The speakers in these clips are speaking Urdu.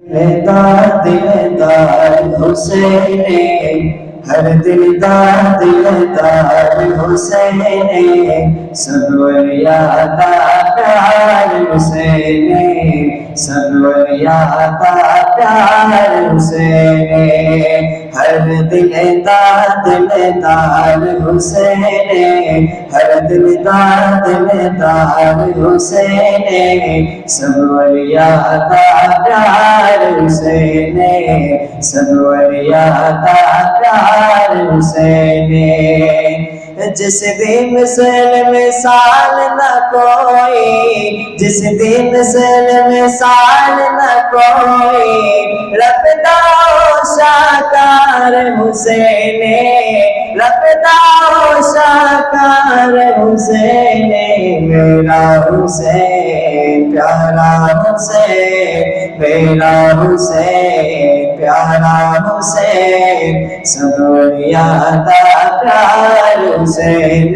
دلدار حسین، ہر دلدار دلدار حسین، سب اولیاء کا پیار حسین، سب اولیاء کا پیار حسین، ہر دلدار دلدار حسین، ہر دلدار دلدار حسین، سب اولیاء کا پیار حسین، سب اولیاء کا پیار حسین، جس دن مثل مثال نہ کوئی، جس دن مثل مثال نہ کوئی، رکھتا ہو شاکار حسین، رکھتا ہو شاکار حسین، میرا حسین پیارا حسین، میرا حسین پیارا حسین، سب اولیاء کا پیار حسین،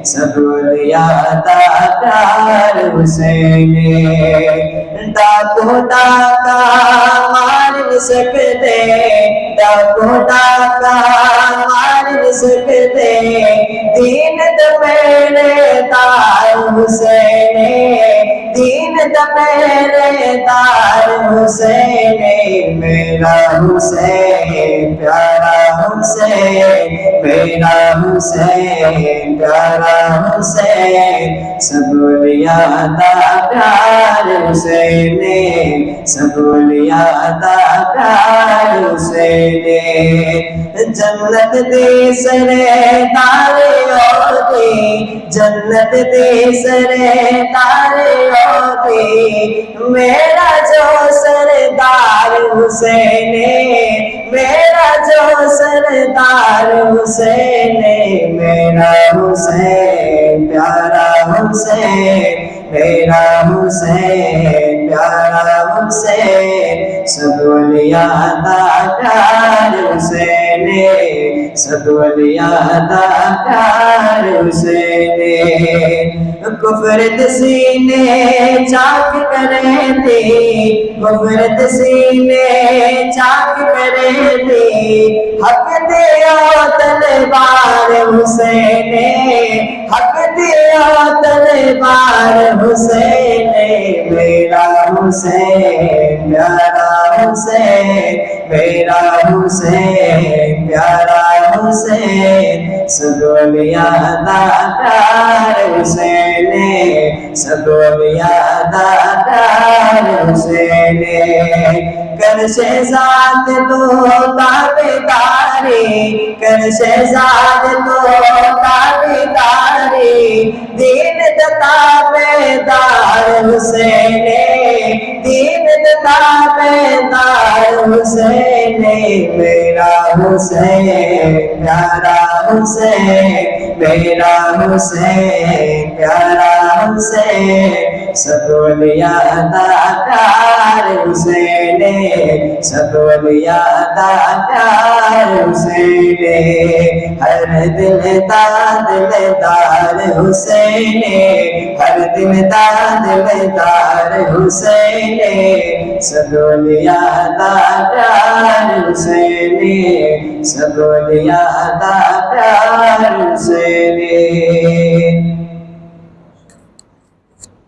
سب اولیاء کا پیار حسین، ڈاکو ڈاکا مار نہیں سکتے، ڈاکو ڈاکا مار نہیں سکتے، دین تو میرے تار حسین، دین تو میرے تار حسین، میرا حسین پیارا حسین، میرا حسین پیارا حسین، سب اولیاء کا پیار حسین، سب اولیاء کا پیار حسین، جنت دی سرے تارے ہوتی، جنت دی سرے تارے ہوتی، میرا جو سردار حسین، میرا جو سردار حسین، میرا حسین پیارا حسین، میرا حسین پیارا حسین، سب اولیاء کا پیار حسین، سب اولیاء کا پیار حسین، کفرت سینے چاک کرے تھی، کفرت سینے چاک کرے تھی، حق دیا تلوار حسین، حق دیا تلوار حسین، میرا حسین پیارا حسین، میرا حسین پیارا حسین، سب اولیاء کا پیار حسین، سب اولیاء کا پیار حسین، کر شہزاد تو تابعداری، کر شہزاد تو تابعداری، دین تابعدار حسین، دین تابعدار حسین، میرا حسین پیارا حسین، میرا حسین پیارا حسین، سب اولیاء کا پیار حسین، سب اولیاء کا پیار حسین، ہر دلدار دلدار حسین، ہر دلدار دلدار حسین، سب اولیاء کا پیار حسین، سب اولیاء کا پیار حسین۔